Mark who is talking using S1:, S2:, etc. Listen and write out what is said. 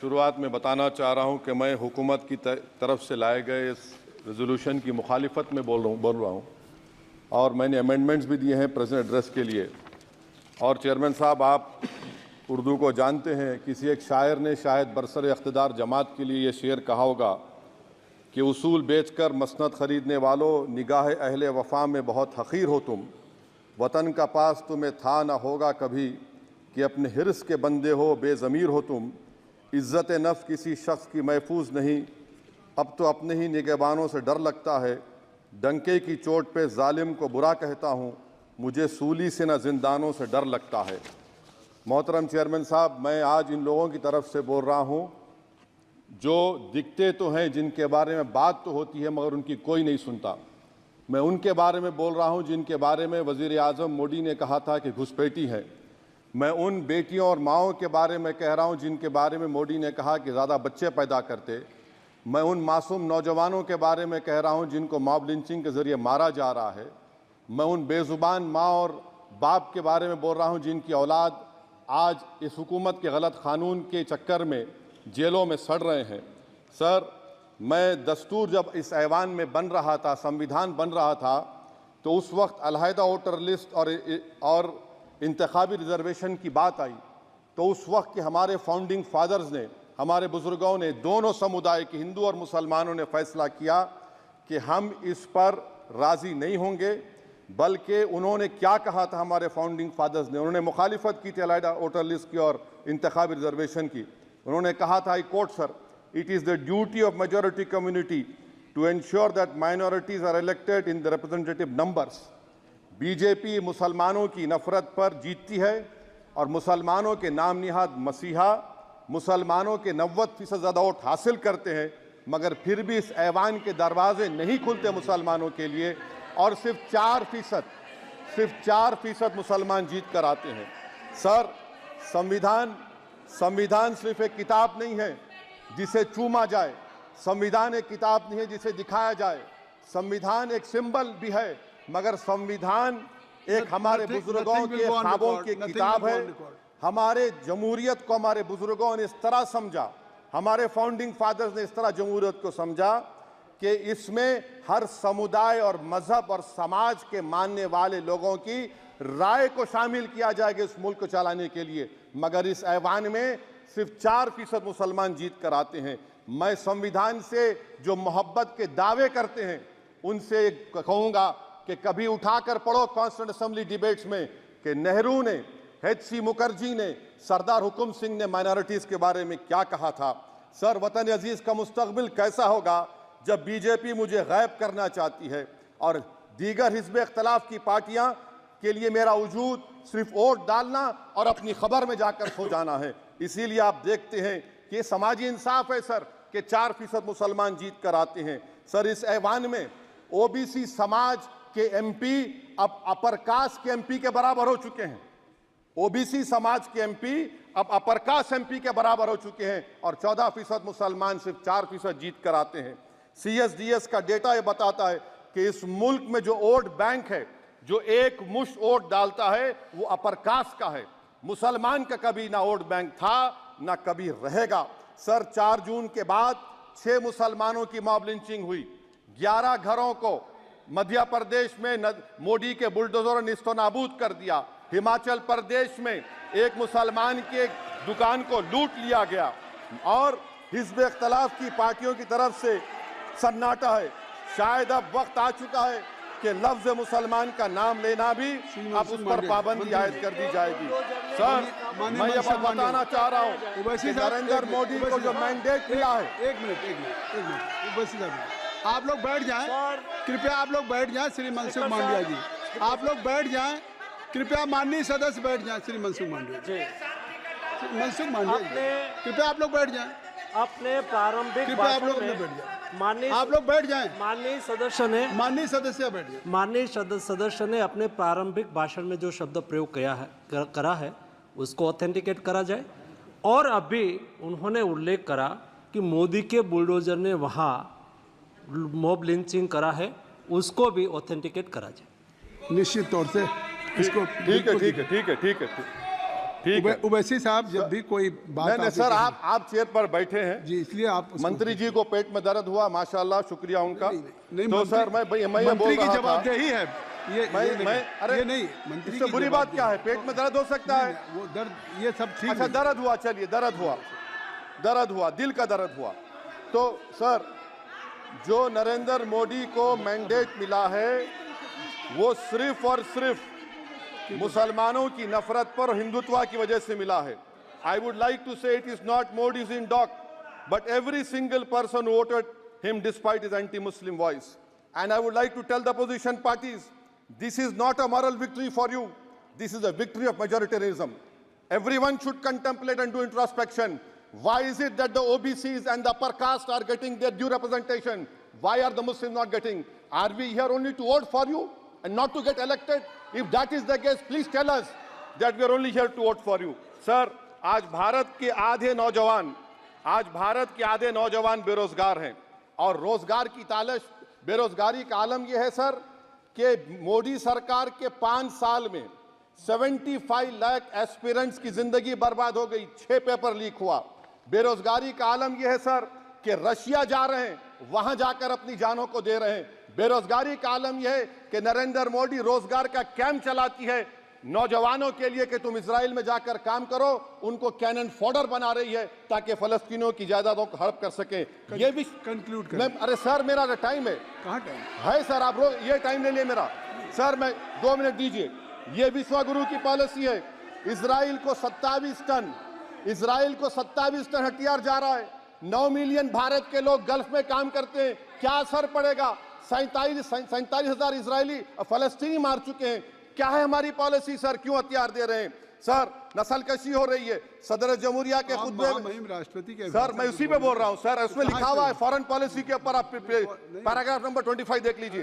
S1: शुरुआत में बताना चाह रहा हूं कि मैं हुकूमत की तरफ से लाए गए इस रेजोल्यूशन की मुखालिफत में बोल रहा हूं और मैंने अमेंडमेंट्स भी दिए हैं प्रेजेंट एड्रेस के लिए। और चेयरमैन साहब, आप उर्दू को जानते हैं। किसी एक शायर ने शायद बरसर इख्तिदार जमात के लिए ये शेर कहा होगा कि उसूल बेचकर मसनद ख़रीदने वालों, निगाह अहले वफ़ा में बहुत हक़ीर हो तुम। वतन का पास तुम्हें था ना होगा कभी कि अपने हिर्स के बंदे हो, बेज़मीर हो तुम। इज़्ज़त नफ्स किसी शख्स की महफूज नहीं, अब तो अपने ही निगहबानों से डर लगता है। डंके की चोट पे जालिम को बुरा कहता हूँ, मुझे सूली से न जिंदानों से डर लगता है। मोहतरम चेयरमैन साहब, मैं आज इन लोगों की तरफ से बोल रहा हूँ जो दिखते तो हैं, जिनके बारे में बात तो होती है मगर उनकी कोई नहीं सुनता। मैं उनके बारे में बोल रहा हूँ जिनके बारे में वज़ीर आज़म मोदी ने कहा था कि घुसपैठी है। मैं उन बेटियों और माओं के बारे में कह रहा हूं जिनके बारे में मोदी ने कहा कि ज़्यादा बच्चे पैदा करते। मैं उन मासूम नौजवानों के बारे में कह रहा हूं जिनको मॉब लिंचिंग के ज़रिए मारा जा रहा है। मैं उन बेज़ुबान माँ और बाप के बारे में बोल रहा हूं जिनकी औलाद आज इस हुकूमत के गलत क़ानून के चक्कर में जेलों में सड़ रहे हैं। सर, मैं दस्तूर जब इस ऐवान में बन रहा था, संविधान बन रहा था, तो उस वक्त अलहदा वोटर लिस्ट और इंतखाबी रिजर्वेशन की बात आई तो उस वक्त के हमारे फाउंडिंग फादर्स ने, हमारे बुजुर्गों ने, दोनों समुदाय के हिंदू और मुसलमानों ने फैसला किया कि हम इस पर राज़ी नहीं होंगे। बल्कि उन्होंने क्या कहा था हमारे फाउंडिंग फादर्स ने, उन्होंने मुखालिफत की थी अलहदा वोटर लिस्ट की और इंतखाबी रिजर्वेशन की। उन्होंने कहा था, I quote sir, it is the duty of majority community to ensure that minorities are elected in the representative numbers. BJP मुसलमानों की नफरत पर जीतती है और मुसलमानों के नाम निहाद मसीहा मुसलमानों के 90% ज़्यादा वोट हासिल करते हैं, मगर फिर भी इस ऐवान के दरवाजे नहीं खुलते मुसलमानों के लिए और सिर्फ 4% मुसलमान जीत कर आते हैं। सर, संविधान सिर्फ एक किताब नहीं है जिसे चूमा जाए, संविधान एक किताब नहीं है जिसे दिखाया जाए, संविधान एक सिंबल भी है, मगर संविधान एक हमारे बुजुर्गों के ख्वाबों की किताब है। हमारे जमहूरियत को हमारे बुजुर्गों ने इस तरह समझा, हमारे फाउंडिंग फादर्स ने इस तरह जमहूरियत को समझा कि इसमें हर समुदाय और मजहब और समाज के मानने वाले लोगों की राय को शामिल किया जाएगा इस मुल्क को चलाने के लिए। मगर इस ऐवान में सिर्फ 4% मुसलमान जीत कर आते हैं। मैं संविधान से जो मोहब्बत के दावे करते हैं उनसे कहूँगा कि कभी उठाकर पढ़ो कॉन्स्टिट्यूंट असेंबली डिबेट्स में कि नेहरू ने, H.C. मुखर्जी ने, सरदार हुकुम सिंह ने माइनॉरिटीज़ के बारे में क्या कहा था। सर, वतन अजीज़ का मुस्तकबिल कैसा होगा जब बीजेपी मुझे गायब करना चाहती है और दीगर हिज़्ब इख्तिलाफ की पार्टियां के लिए मेरा वजूद सिर्फ वोट डालना और अपनी खबर में जाकर सो जाना है। इसीलिए आप देखते हैं कि ये समाजी इंसाफ है सर कि 4% मुसलमान जीत कर आते हैं। सर, इस ऐवान में ओबीसी समाज के एमपी अब अपर कास्ट के एमपी के बराबर हो चुके हैं। ओबीसी समाज के एमपी अब अपर कास्ट एमपी के बराबर हो चुके हैं और 14% मुसलमान सिर्फ 4% जीत कर आते हैं। CSDS का डेटा ये बताता है कि इस मुल्क में जो वोट बैंक है, जो एक मुश्त वोट डालता है, वो अपर कास्ट का है। मुसलमान का कभी ना वोट बैंक था ना कभी रहेगा। सर, 4 जून के बाद 6 मुसलमानों की मॉब लिंचिंग हुई, 11 घरों को मध्य प्रदेश में मोदी के बुलडोजर ने निस्तो नाबूद कर दिया। हिमाचल प्रदेश में एक मुसलमान की एक दुकान को लूट लिया गया और हिज़्ब इख्तिलाफ की पार्टियों की तरफ से सन्नाटा है। शायद अब वक्त आ चुका है कि लफ्ज़ मुसलमान का नाम लेना भी अब उस पर पाबंदी आयद कर दी जाएगी। सर, मैं ये बात बताना चाह रहा हूँ कि नरेंद्र मोदी को जो मैंडेट मिला है।
S2: एक मिनट, आप लोग बैठ जाएं, कृपया आप लोग बैठ जाएं। श्री मनसुख मांडविया जी, आप लोग बैठ जाएं, कृपया माननीय सदस्य बैठ जाएं। श्री मनसुख मांडविया जी, कृपया आप लोग बैठ जाएं।
S3: अपने प्रारंभिक
S2: आप लोग बैठ जाएं, आप लोग बैठ जाएं।
S3: माननीय सदस्य ने अपने प्रारंभिक भाषण में जो शब्द प्रयोग करा है उसको ऑथेंटिकेट करा जाए। और अभी उन्होंने उल्लेख करा कि मोदी के बुलडोजर ने वहाँ मॉब लिंचिंग करा है, उसको भी ऑथेंटिकेट करा जाए।
S2: निश्चित तौर से इसको
S1: ठीक है। ठीक है।
S2: उवैसी साहब जब भी कोई बात
S1: नहीं
S2: आपके
S1: सर,
S2: सामने-
S1: आप चेयर पर बैठे हैं
S2: जी, इसलिए आप उसको-
S1: मंत्री जी को पेट में दर्द हुआ, माशाल्लाह, शुक्रिया उनका।
S2: नहीं,
S1: तो
S2: मंत्री-
S1: सर मैं ये बोल
S2: मंत्री की
S1: रहा था,
S2: जवाबदेही है ये
S1: अरे
S2: ये नहीं मंत्री
S1: इससे
S2: की
S1: बुरी बात क्या है? पेट में दर्द हो सकता है।
S2: वो दर्द ये सब ठीक
S1: अच्छा,
S2: नहीं।
S1: दर्द हुआ, चलिए दर्द हुआ, दिल का दर्द हुआ। तो सर, जो नरेंद्र मोदी को मैंडेट मिला है वो सिर्फ और सिर्फ मुसलमानों की नफरत पर हिंदुत्व की वजह से मिला है। I would like to say it is not Modi's in dock, but every single person voted him despite his anti Muslim voice. And I would like to tell the opposition parties, this is not a moral victory for you, this is a victory of majoritarianism. Everyone should contemplate and do introspection. Why is it that the OBCs and the upper caste are getting their due representation? Why are the Muslims not getting? Are we here only to vote for you and not to get elected? If that is the case, please tell us that we are only here to vote for you. Sir, आज भारत के आधे नौजवान बेरोजगार हैं और रोजगार की तालाश, बेरोजगारी का आलम यह है सर कि मोदी सरकार के 5 साल में 75 लाख एस्पिरेंट्स की जिंदगी बर्बाद हो गई, 6 पेपर लीक हुआ। बेरोजगारी का आलम यह है सर कि रशिया जा रहे हैं, वहां जाकर अपनी जानों को दे रहे हैं। बेरोजगारी का आलम यह है कि नरेंद्र मोदी रोजगार का कैंप चलाती है नौजवानों के लिए कि तुम इजराइल में जाकर काम करो, उनको कैनन फॉडर बना रही है ताकि फलस्तीनियों की जायदादों को हड़प कर सके। ये भी
S2: कंक्लूड
S1: मैं, अरे सर मेरा टाइम है।
S2: कहाँ टाइम
S1: है सर, आप ये टाइम ले लिए मेरा। सर मैं 2 मिनट दीजिए। ये विश्वगुरु की पॉलिसी है। इजराइल को 27 टन हथियार जा रहा है। 9 मिलियन भारत के लोग गल्फ में काम करते हैं, क्या असर पड़ेगा? 47,000 इजरायली फलस्तीनी मार चुके हैं। क्या है हमारी पॉलिसी सर? क्यों हथियार दे रहे हैं सर? नस्लकशी हो रही है। सदर जमहूरिया के खुतबे में
S2: राष्ट्रपति के
S1: सर, मैं उसी पे बोल रहा हूं सर, उसमें लिखा हुआ है फॉरेन पॉलिसी के ऊपर, आप पैराग्राफ नंबर 25 देख लीजिए।